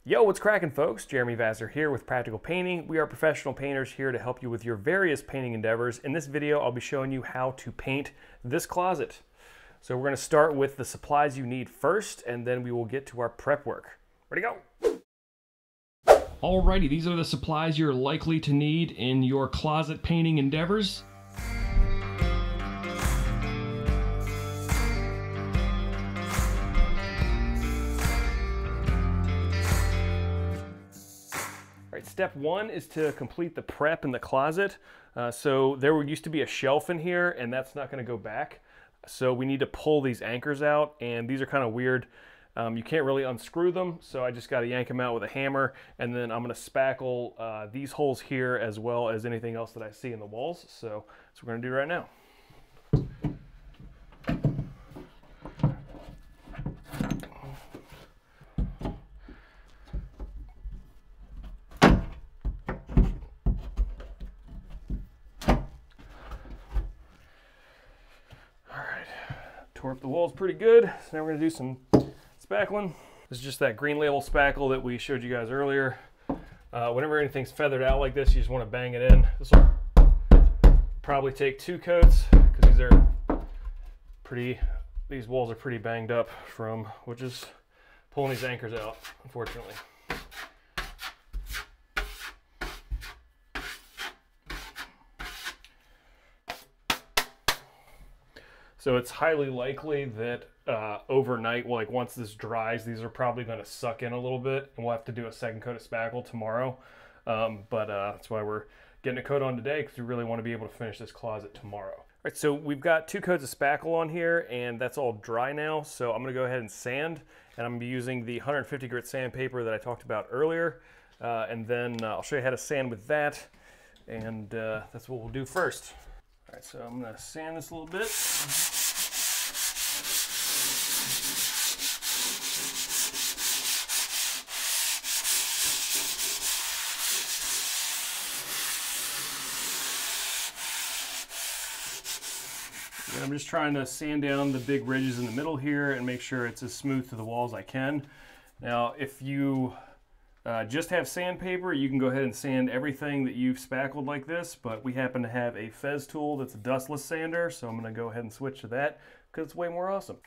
Yo, what's cracking, folks? Jeremy Vassar here with Practical Painting. We are professional painters here to help you with your various painting endeavors. In this video, I'll be showing you how to paint this closet. So we're going to start with the supplies you need first, and then we will get to our prep work. Ready to go? Alrighty, these are the supplies you're likely to need in your closet painting endeavors. Step one is to complete the prep in the closet. So there used to be a shelf in here, and that's not going to go back. So we need to pull these anchors out, and these are kind of weird. You can't really unscrew them, so I just got to yank them out with a hammer, and then I'm going to spackle these holes here as well as anything else that I see in the walls. So that's what we're going to do right now. Tore up the walls pretty good. So now we're going to do some spackling. This is just that green label spackle that we showed you guys earlier. Whenever anything's feathered out like this, you just want to bang it in. This will probably take 2 coats because these walls are pretty banged up from just pulling these anchors out, unfortunately. So it's highly likely that overnight, well, like once this dries, these are probably going to suck in a little bit, and we'll have to do a second coat of spackle tomorrow. That's why we're getting a coat on today, because we really want to be able to finish this closet tomorrow. All right, so we've got 2 coats of spackle on here, and that's all dry now. So I'm going to go ahead and sand, and I'm going to be using the 150 grit sandpaper that I talked about earlier. And then I'll show you how to sand with that, and that's what we'll do first. All right, so I'm going to sand this a little bit. I'm just trying to sand down the big ridges in the middle here and make sure it's as smooth to the wall as I can. Now, if you just have sandpaper, you can go ahead and sand everything that you've spackled like this, but we happen to have a Fez tool that's a dustless sander, so I'm going to go ahead and switch to that because it's way more awesome.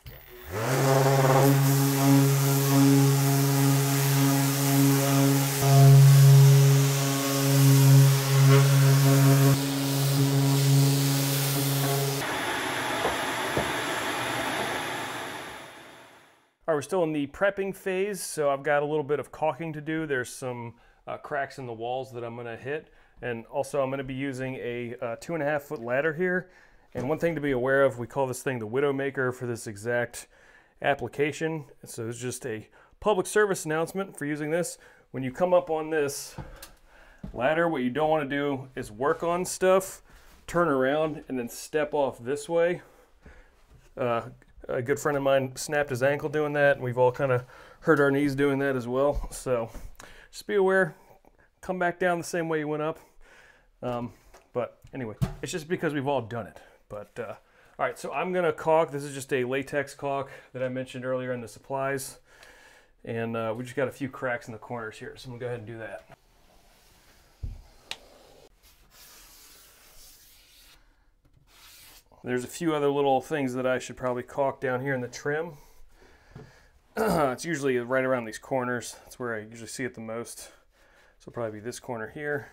All right, we're still in the prepping phase, so I've got a little bit of caulking to do. There's some cracks in the walls that I'm going to hit, and also I'm going to be using a 2.5 foot ladder here. And one thing to be aware of, we call this thing the Widowmaker for this exact application. So it's just a public service announcement for using this. When you come up on this ladder, what you don't want to do is work on stuff, turn around, and then step off this way. A good friend of mine snapped his ankle doing that, and we've all kind of hurt our knees doing that as well. So just be aware, come back down the same way you went up. But anyway, it's just because we've all done it. But all right, so I'm gonna caulk. This is just a latex caulk that I mentioned earlier in the supplies. And we just got a few cracks in the corners here, so I'm gonna go ahead and do that. There's a few other little things that I should probably caulk down here in the trim. It's usually right around these corners. That's where I usually see it the most. So it'll probably be this corner here.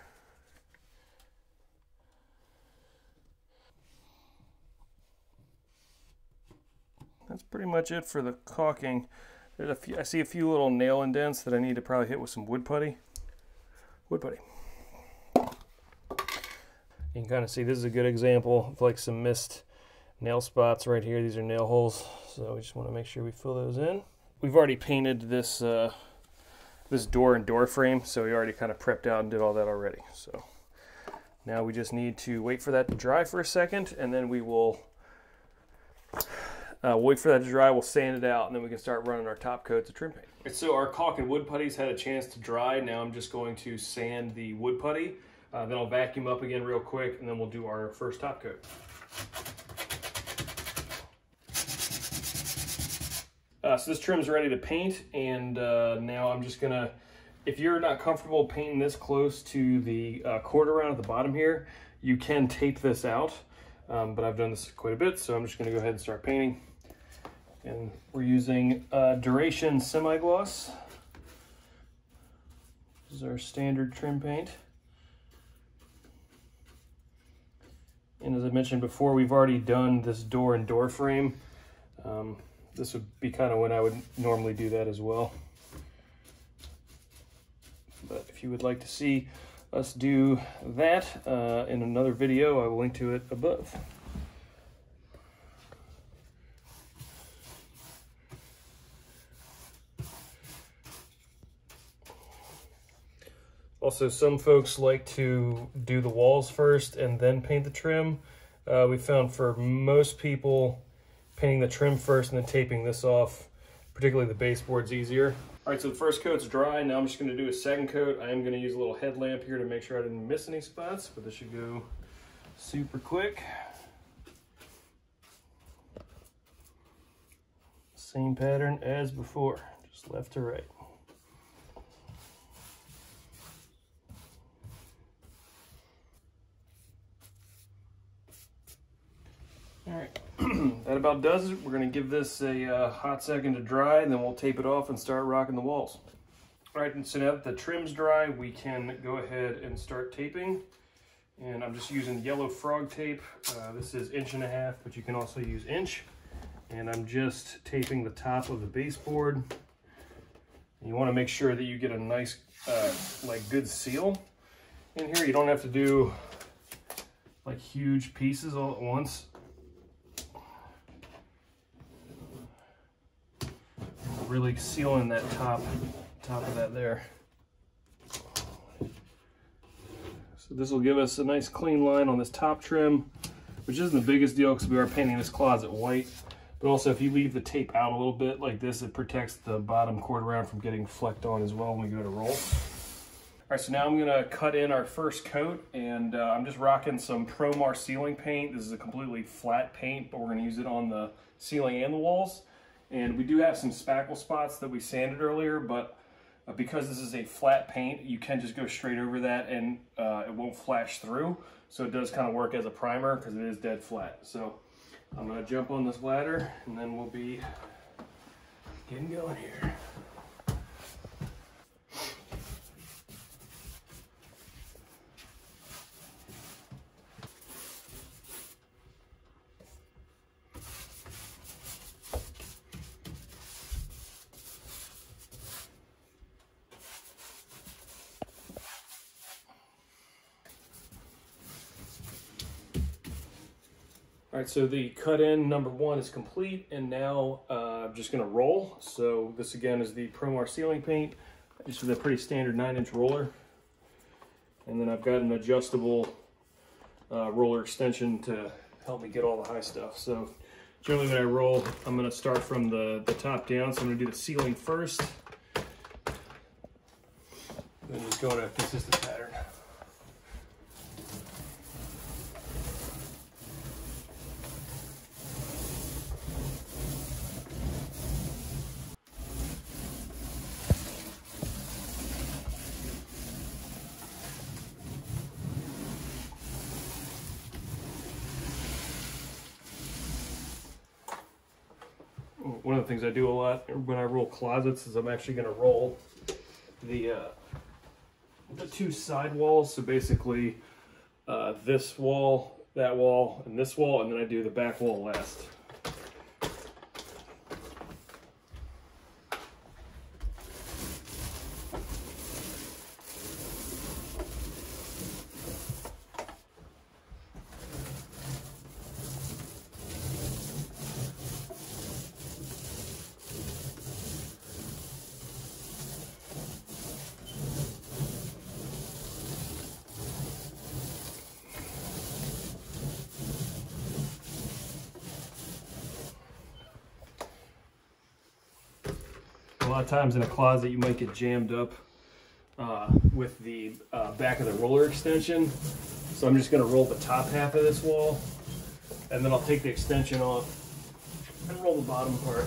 That's pretty much it for the caulking. There's a few, I see a few little nail indents that I need to probably hit with some wood putty. Wood putty. You can kind of see this is a good example of like some missed nail spots right here. These are nail holes, so we just want to make sure we fill those in. We've already painted this this door and door frame, so we already kind of prepped out and did all that already. So now we just need to wait for that to dry for a second, and then we will wait for that to dry. We'll sand it out, and then we can start running our top coats of trim paint. So our caulk and wood putties had a chance to dry. Now I'm just going to sand the wood putty. Then I'll vacuum up again real quick, and then we'll do our first top coat. So this trim's ready to paint, and now I'm just gonna, if you're not comfortable painting this close to the quarter round at the bottom here, you can tape this out, but I've done this quite a bit, so I'm just gonna go ahead and start painting. And we're using Duration Semi-Gloss. This is our standard trim paint. And as I mentioned before, we've already done this door and door frame. This would be kind of when I would normally do that as well. But if you would like to see us do that in another video, I will link to it above. Also, some folks like to do the walls first and then paint the trim. We found for most people, painting the trim first and then taping this off, particularly the baseboard's easier. All right, so the first coat's dry. Now I'm just gonna do a second coat. I am gonna use a little headlamp here to make sure I didn't miss any spots, but this should go super quick. Same pattern as before, just left to right. All right, that about does it. We're gonna give this a hot second to dry, and then we'll tape it off and start rocking the walls. All right, and so now that the trim's dry, we can go ahead and start taping. And I'm just using yellow frog tape. This is 1.5 inches, but you can also use inch. And I'm just taping the top of the baseboard. And you wanna make sure that you get a nice, like good seal in here. You don't have to do like huge pieces all at once. Really sealing that top of that there. So this will give us a nice clean line on this top trim, which isn't the biggest deal because we are painting this closet white. But also if you leave the tape out a little bit like this, it protects the bottom quarter round from getting flecked on as well when we go to roll. All right, so now I'm gonna cut in our first coat, and I'm just rocking some Promar ceiling paint. This is a completely flat paint, but we're gonna use it on the ceiling and the walls. And we do have some spackle spots that we sanded earlier, but because this is a flat paint, you can just go straight over that and it won't flash through. So it does kind of work as a primer because it is dead flat. So I'm gonna jump on this ladder and then we'll be getting going here. All right, so the cut in number 1 is complete, and now I'm just gonna roll. So this again is the Promar ceiling paint, just with a pretty standard 9-inch roller. And then I've got an adjustable roller extension to help me get all the high stuff. So generally when I roll, I'm gonna start from the top down. So I'm gonna do the ceiling first, then just go in a consistent pattern. One of the things I do a lot when I roll closets is I'm actually going to roll the 2 side walls. So basically this wall, that wall, and this wall, and then I do the back wall last. A lot of times in a closet you might get jammed up with the back of the roller extension. So I'm just going to roll the top half of this wall, and then I'll take the extension off and roll the bottom part.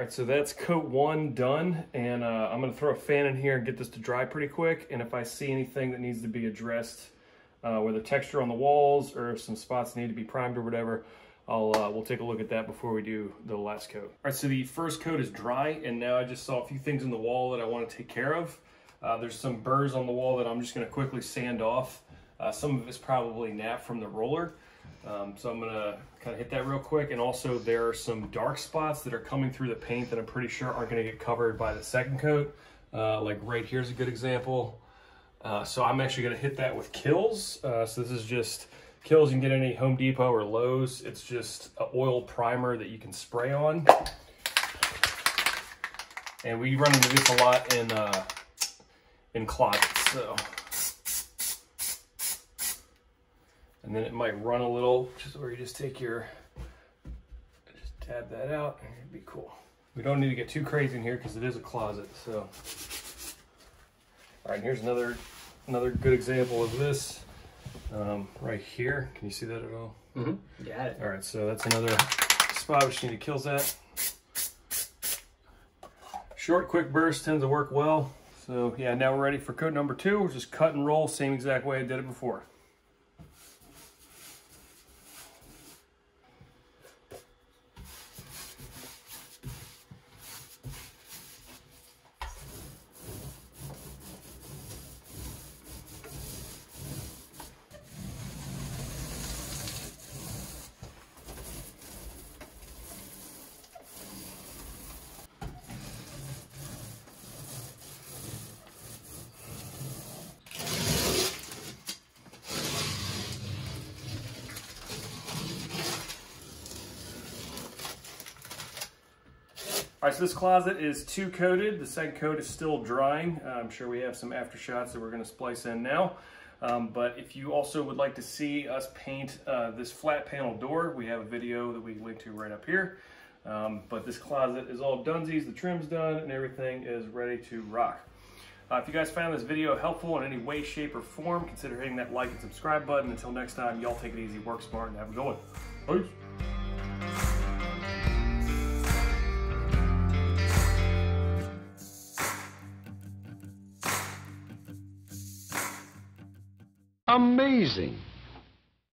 All right, so that's coat 1 done, and I'm gonna throw a fan in here and get this to dry pretty quick. And if I see anything that needs to be addressed, whether texture on the walls or some spots need to be primed or whatever, we'll take a look at that before we do the last coat. All right, so the first coat is dry, and now I just saw a few things in the wall that I want to take care of. There's some burrs on the wall that I'm just going to quickly sand off. Some of it's probably nap from the roller, so I'm going to kind of hit that real quick. And also there are some dark spots that are coming through the paint that I'm pretty sure aren't going to get covered by the second coat. Like right here's a good example. So I'm actually going to hit that with Kills. So this is just Kills you can get any Home Depot or Lowe's. It's just an oil primer that you can spray on. And we run into this a lot in closets. So, and then it might run a little, which is where you just take your, just dab that out, and it'd be cool. We don't need to get too crazy in here because it is a closet. So, all right, here's another good example of this. Right here. Can you see that at all? Mm-hmm. Got it. All right, so that's another spot which you need to Kills that. Short, quick burst tends to work well. So yeah, now we're ready for coat number 2. We'll just cut and roll, same exact way I did it before. All right, so this closet is 2 coated. The second coat is still drying. I'm sure we have some aftershots that we're gonna splice in now. But if you also would like to see us paint this flat panel door, we have a video that we link to right up here. But this closet is all dunsies, the trim's done, and everything is ready to rock. If you guys found this video helpful in any way, shape, or form, consider hitting that like and subscribe button. Until next time, y'all take it easy, work smart, and have a good one. Peace. Amazing.